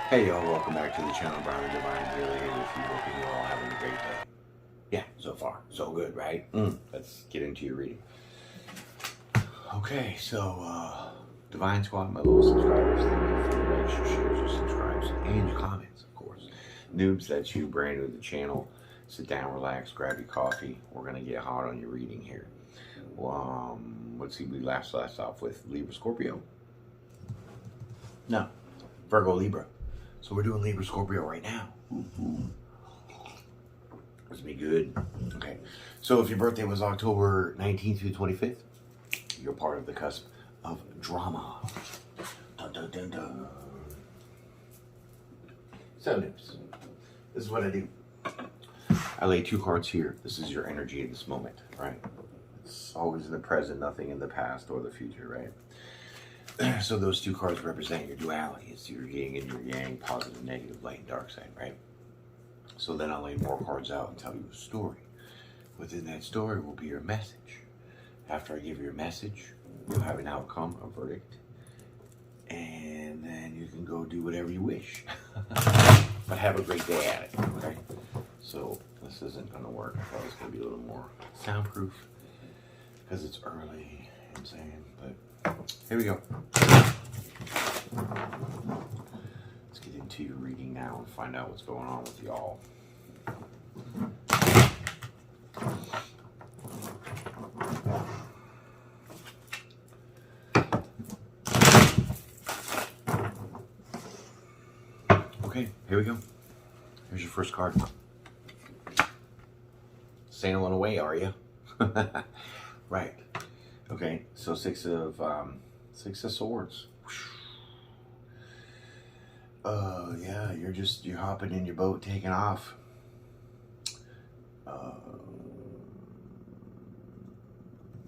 Hey y'all, welcome back to the channel. Brian Divine here with you. Hoping you're all having a great day. Yeah, so far, so good, right? Let's get into your reading. Okay, so Divine Squad, my little subscribers, thank you for your likes, your shares, your subscribes, and your comments, of course. Noobs, that's you, brand new to the channel. Sit down, relax, grab your coffee. We're gonna get hot on your reading here. Let's see, we last off with Libra-Scorpio. No, Virgo Libra. So we're doing Libra-Scorpio right now. This will be good. Okay. So if your birthday was October 19th through 25th, you're part of the cusp of drama. Dun, dun, dun, dun. So, Nips, this is what I do. I lay two cards here. This is your energy at this moment, right? It's always in the present, nothing in the past or the future, right? So those two cards represent your duality. It's your yin and your yang, positive, negative, light and dark side, right? So then I'll lay more cards out and tell you a story. Within that story will be your message. After I give you your message, you'll have an outcome, a verdict, and then you can go do whatever you wish. But have a great day at it, okay? So this isn't going to work. I thought it was going to be a little more soundproof because it's early, I'm saying, but here we go. Let's get into your reading now and find out what's going on with y'all. Okay, here we go. Here's your first card. Sailing away, are you? Right. Okay, so six of swords. Yeah, you're hopping in your boat, taking off.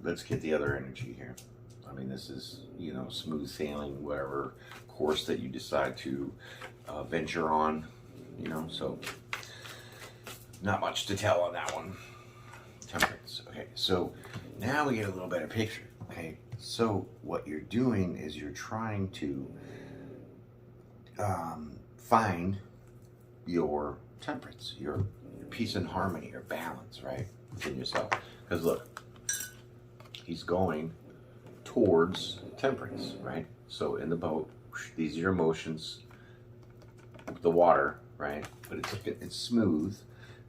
Let's get the other energy here. I mean, this is, smooth sailing, whatever course that you decide to venture on, so not much to tell on that one. Temperance. Okay, so now we get a little better picture. Okay, so what you're doing is you're trying to find your temperance, your peace and harmony, your balance, right, within yourself. Because look, he's going towards temperance, right? So in the boat, these are your emotions, the water, right? But it's smooth.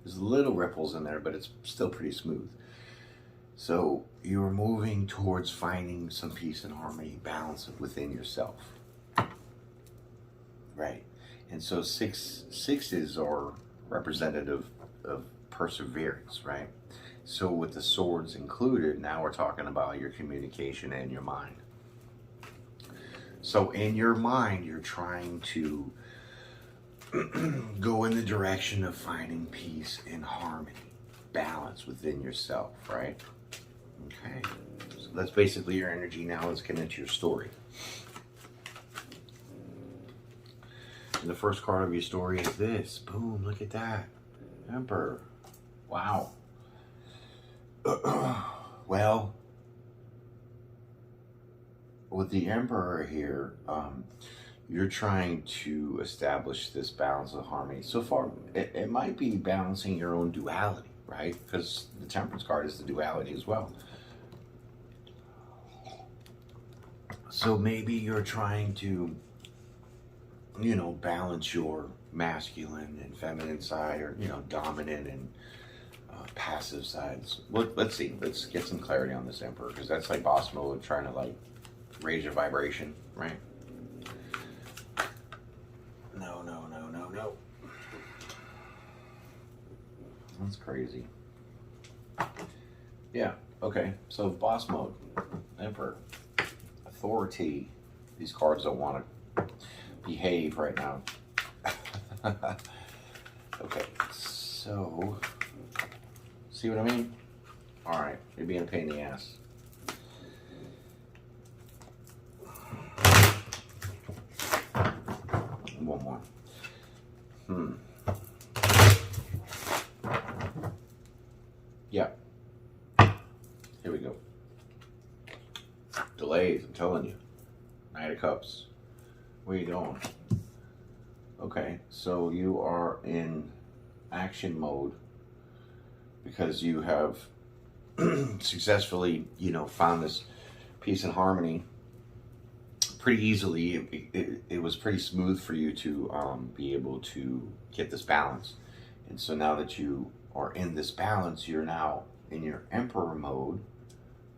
There's little ripples in there, but it's still pretty smooth. So you're moving towards finding some peace and harmony, balance within yourself. Right. And so sixes are representative of perseverance, right? So with the swords included, now we're talking about your communication and your mind. So in your mind, you're trying to go in the direction of finding peace and harmony, balance within yourself, right? Okay, so that's basically your energy. Now let's get into your story. And the first card of your story is this. Boom, look at that. Emperor. Wow. Well, with the Emperor here, you're trying to establish this balance of harmony. So far, it might be balancing your own duality, right? Because the Temperance card is the duality as well. So maybe you're trying to, balance your masculine and feminine side, or, dominant and passive sides. Let's see. Let's get some clarity on this Emperor, because that's like boss mode, trying to raise your vibration, right? No. That's crazy. Yeah, okay. So boss mode, Emperor, authority. These cards don't want to behave right now. Okay, so, see what I mean? All right, you're being a pain in the ass. One more. Yeah. Here we go. Delays, I'm telling you. Knight of Cups. Where you going? Okay, so you are in action mode because you have successfully, found this peace and harmony pretty easily. It was pretty smooth for you to be able to get this balance. And so now that you are in this balance, you're now in your emperor mode,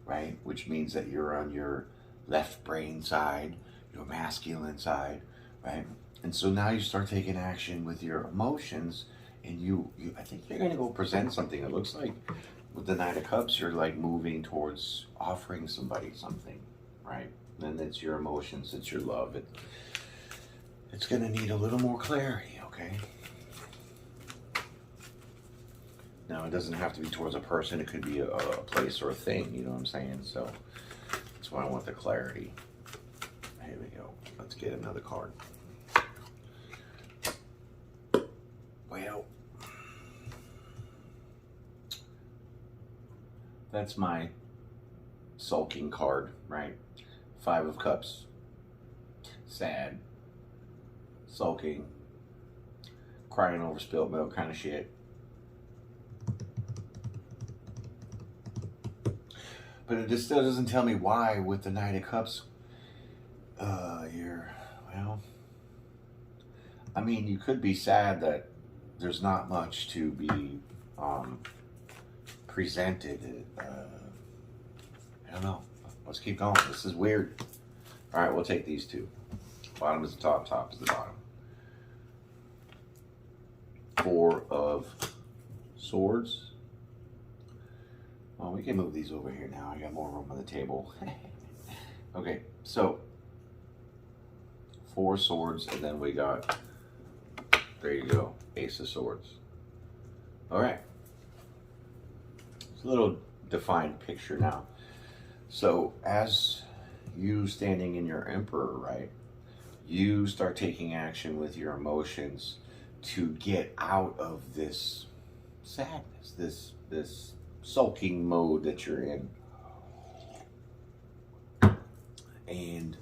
right? Which means that you're on your left brain side, your masculine side, right? And so now you start taking action with your emotions, and you I think you're going to go present something. It looks like with the Knight of Cups, you're like moving towards offering somebody something, right? And it's your emotions, it's your love. It's going to need a little more clarity, okay? Now, it doesn't have to be towards a person. It could be a place or a thing, you know what I'm saying? So that's why I want the clarity. Here we go. Let's get another card. Well, that's my sulking card, right? 5 of Cups. Sad. Sulking. Crying over spilled milk kind of shit. But it just still doesn't tell me why with the Knight of Cups, I mean, you could be sad that there's not much to be presented. I don't know. Let's keep going. This is weird. All right, we'll take these two. Bottom is the top, top is the bottom. 4 of Swords. Well, we can move these over here now. I got more room on the table. Okay, so 4 swords, and then we got, there you go, Ace of Swords. All right. It's a little defined picture now. So as you standing in your Emperor, right, you start taking action with your emotions to get out of this sadness, this sulking mode that you're in. And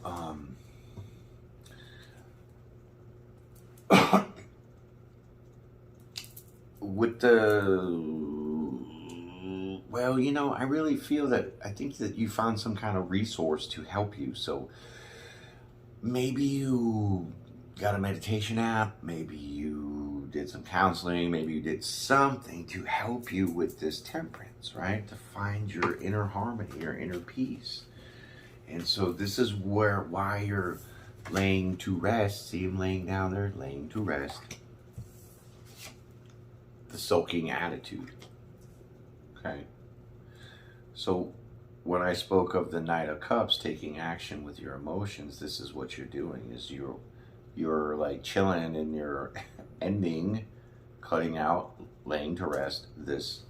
with well, I really feel that I think that you found some kind of resource to help you. So maybe you got a meditation app, maybe you did some counseling, maybe you did something to help you with this temperance, right? To find your inner harmony, your inner peace. And so this is why you're laying to rest. See him laying down there, laying to rest. The sulking attitude. Okay. So when I spoke of the Knight of Cups taking action with your emotions, this is what you're doing, is you're like chilling and you're ending, cutting out, laying to rest this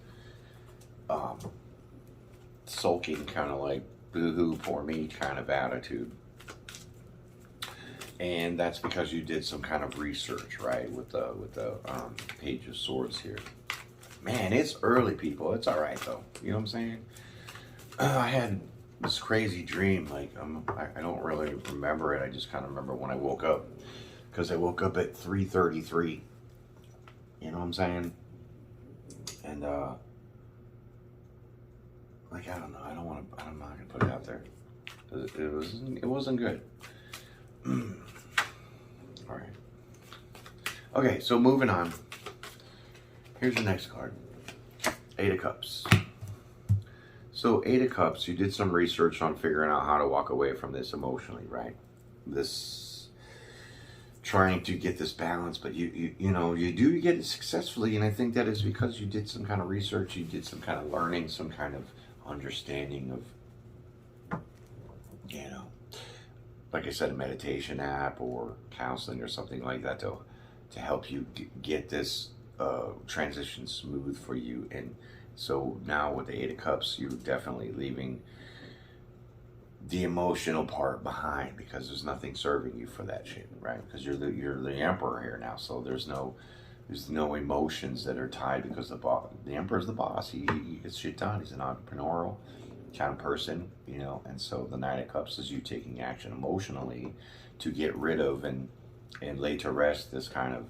sulking kind of like boo-hoo, poor me kind of attitude. And that's because you did some kind of research, right, with the Page of Swords here. Man, it's early, people. It's all right, though. You know what I'm saying? I had this crazy dream. Like, I don't really remember it. I just kind of remember when I woke up. Because I woke up at 3:33. You know what I'm saying? And, like, I don't know. I'm not going to put it out there. It wasn't good. All right. Okay, so moving on. Here's your next card. 8 of Cups. So 8 of Cups, you did some research on figuring out how to walk away from this emotionally, right? This trying to get this balance, but you do get it successfully, and I think that is because you did some kind of research, you did some kind of learning, some kind of understanding of, like I said, a meditation app or counseling or something like that to help you get this transition smooth for you. And so now with the Eight of Cups, you're definitely leaving the emotional part behind, because there's nothing serving you for that shit, right? Because you're the emperor here now, so there's no emotions that are tied, because the emperor's the boss. He gets shit done. He's an entrepreneurial kind of person, you know. And so the Nine of Cups is you taking action emotionally to get rid of and lay to rest this kind of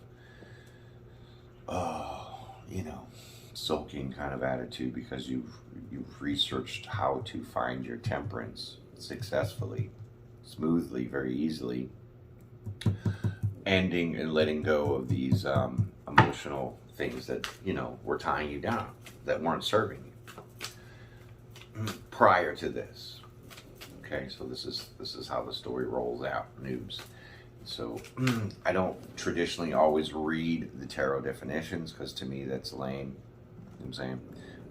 you know, sulking kind of attitude, because you've researched how to find your temperance successfully, smoothly, very easily, ending and letting go of these emotional things that, you know, were tying you down, that weren't serving you prior to this. Okay, so this is how the story rolls out, noobs. So I don't traditionally always read the tarot definitions, because to me that's lame. You know what I'm saying?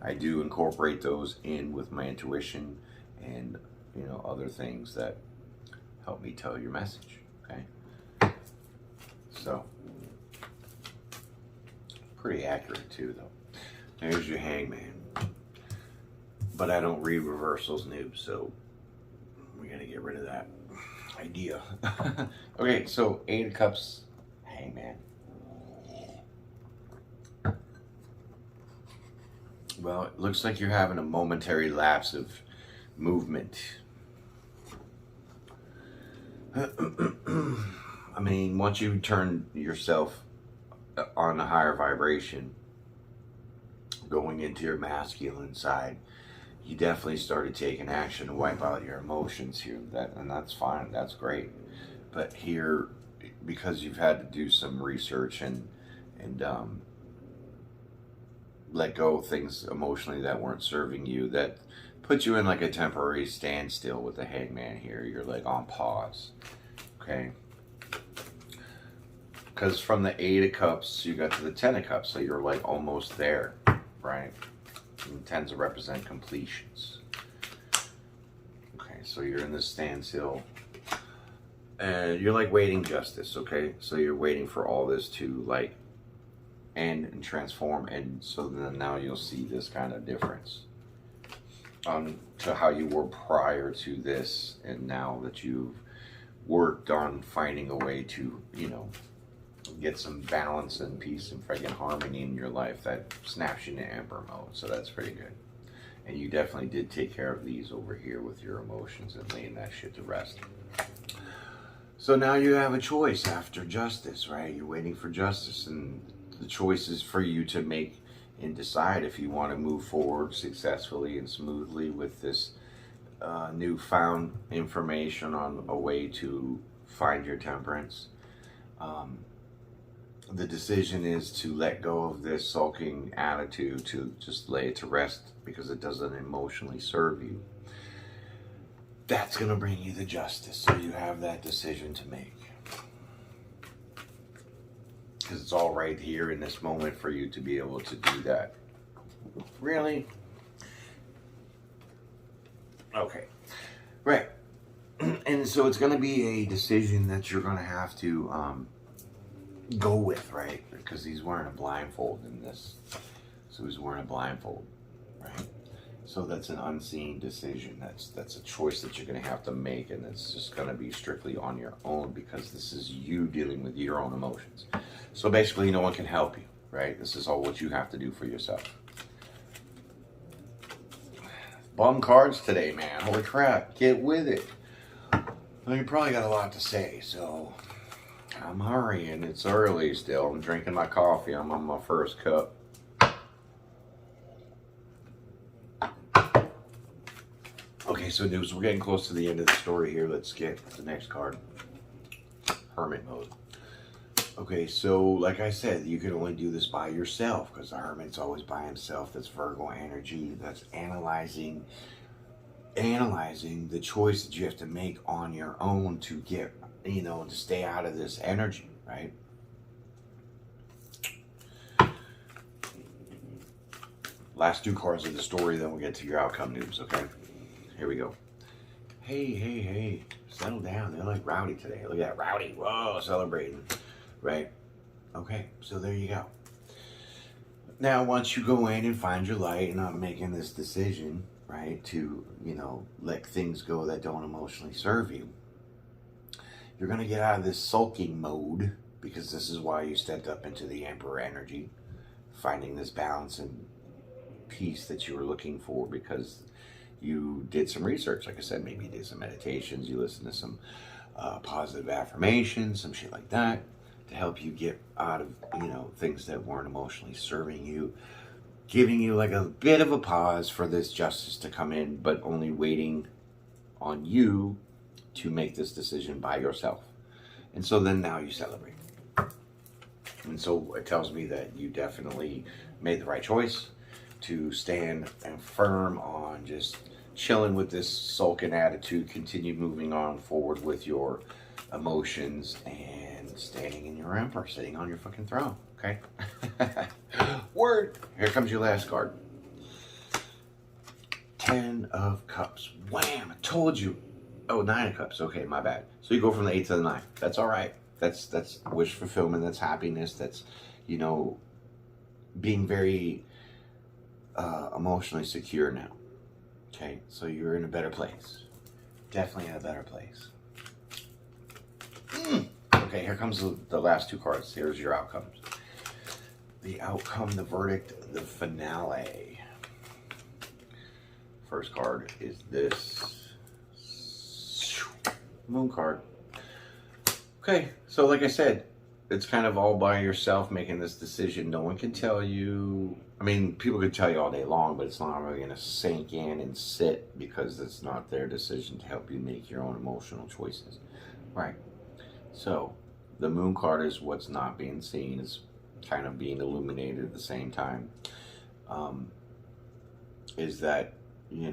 I do incorporate those in with my intuition and, you know, other things that help me tell your message. Okay, so pretty accurate too, though. There's your Hangman, but I don't read reversals, noob, so we gotta get rid of that idea. Okay, so Eight of Cups, Hangman. Well, it looks like you're having a momentary lapse of movement. I mean, once you turn yourself on a higher vibration, going into your masculine side, you definitely started taking action to wipe out your emotions here. And that's fine. That's great. But here, because you've had to do some research and let go of things emotionally that weren't serving you, that puts you in like a temporary standstill with the Hangman here. You're like on pause. Okay. Because from the Eight of Cups, you got to the Ten of Cups, so you're like almost there, right? And tends to represent completions. Okay, so you're in this standstill, and you're like waiting justice. Okay, so you're waiting for all this to like end and transform, and so then now you'll see this kind of difference to how you were prior to this, and now that you've worked on finding a way to, you know, get some balance and peace and friggin' harmony in your life, that snaps you into Emperor mode. So that's pretty good. And you definitely did take care of these over here with your emotions and laying that shit to rest. So now you have a choice after justice, right? You're waiting for justice, and the choice is for you to make and decide if you want to move forward successfully and smoothly with this newfound information on a way to find your temperance. The decision is to let go of this sulking attitude, to just lay it to rest because it doesn't emotionally serve you. That's going to bring you the justice. So you have that decision to make. Because it's all right here in this moment for you to be able to do that. Really? Okay. Right. And so it's going to be a decision that you're going to have to go with, right? Because he's wearing a blindfold in this. So he's wearing a blindfold, right? So that's an unseen decision. That's a choice that you're going to have to make, and it's just going to be strictly on your own, because this is you dealing with your own emotions. So basically, no one can help you, right? This is all what you have to do for yourself. Bum cards today, man. Holy crap. Get with it. Well, you probably got a lot to say, so I'm hurrying. It's early still. I'm drinking my coffee. I'm on my first cup. Okay, so news. We're getting close to the end of the story here. Let's get the next card. Hermit mode. Okay, so like I said, you can only do this by yourself, because the Hermit's always by himself. That's Virgo energy. That's analyzing the choice that you have to make on your own to get, you know, to stay out of this energy, right? Last two cards of the story, then we'll get to your outcome news, okay? Here we go. Hey, Settle down. They're like rowdy today. Look at that, rowdy. Whoa, celebrating. Right? Okay, so there you go. Now, once you go in and find your light and not making this decision, right, to, let things go that don't emotionally serve you, you're going to get out of this sulking mode, because this is why you stepped up into the Emperor energy, finding this balance and peace that you were looking for, because you did some research. Like I said, maybe you did some meditations, you listened to some positive affirmations, some shit like that, to help you get out of, things that weren't emotionally serving you, giving you like a bit of a pause for this justice to come in, but only waiting on you to make this decision by yourself. And so then now you celebrate. And so it tells me that you definitely made the right choice to stand and firm on just chilling with this sulking attitude, continue moving on forward with your emotions, and standing in your emperor, sitting on your fucking throne, okay? Word! Here comes your last card. 10 of Cups. Wham! I told you. Oh, 9 of Cups. Okay, my bad. So you go from the 8 to the 9. That's all right. That's wish fulfillment. That's happiness. That's, being very emotionally secure now. Okay, so you're in a better place. Definitely in a better place. Okay, here comes the last 2 cards. Here's your outcomes. The outcome, the verdict, the finale. First card is this Moon card. Okay, so like I said, it's kind of all by yourself making this decision. No one can tell you. I mean, people could tell you all day long, but it's not really going to sink in and sit, because it's not their decision to help you make your own emotional choices. Right. So the Moon card is what's not being seen. It's kind of being illuminated at the same time. Is that, you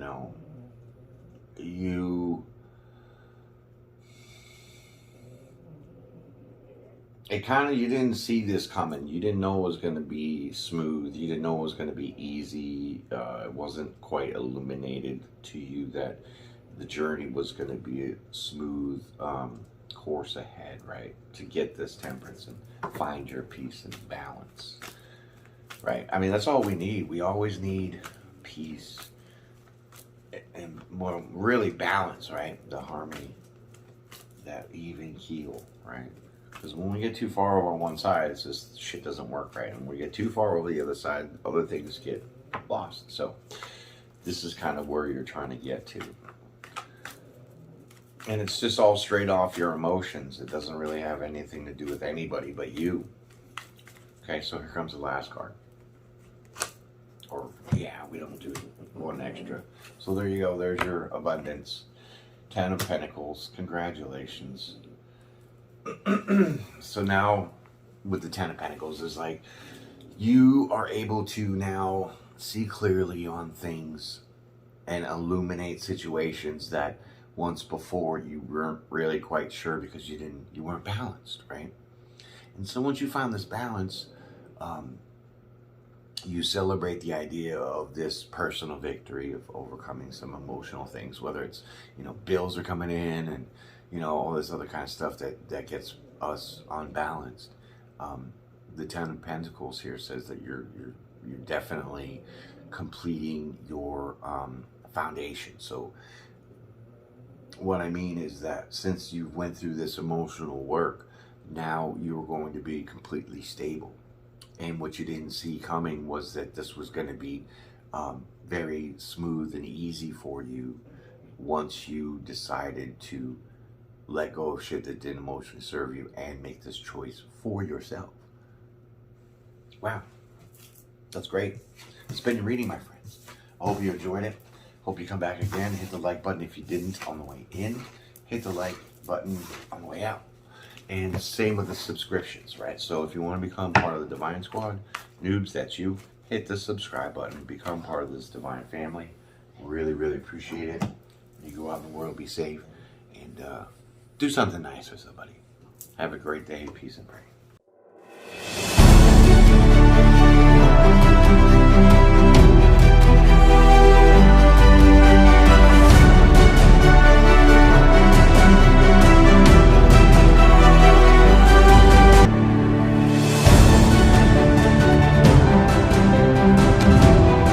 didn't see this coming. You didn't know it was going to be smooth. You didn't know it was going to be easy. It wasn't quite illuminated to you that the journey was going to be a smooth course ahead, right? To get this temperance and find your peace and balance, right? I mean, that's all we need. We always need peace and, well, really balance, right? The harmony, that even keel, right? Because when we get too far over on one side, it's just shit doesn't work right. And when we get too far over the other side, other things get lost. So this is kind of where you're trying to get to. And it's just all straight off your emotions. It doesn't really have anything to do with anybody but you. Okay, so here comes the last card. Or, yeah, we don't do one extra. So there you go. There's your abundance. 10 of Pentacles. Congratulations. So now, with the 10 of Pentacles, is like, you are able to now see clearly on things and illuminate situations that once before you weren't really quite sure, because you weren't balanced, right? And so once you found this balance, you celebrate the idea of this personal victory of overcoming some emotional things, whether it's, bills are coming in and, all this other kind of stuff that gets us unbalanced. The 10 of Pentacles here says that you're definitely completing your foundation. So what I mean is that since you went through this emotional work, now you're going to be completely stable. And what you didn't see coming was that this was going to be very smooth and easy for you once you decided to let go of shit that didn't emotionally serve you and make this choice for yourself. Wow. That's great. It's been your reading, my friends. I hope you enjoyed it. Hope you come back again. Hit the like button if you didn't on the way in. Hit the like button on the way out. And same with the subscriptions, right? So if you want to become part of the Divine Squad, noobs, that's you. Hit the subscribe button. Become part of this divine family. Really, really appreciate it. You go out in the world, be safe, and do something nice for somebody. Have a great day. Peace and pray.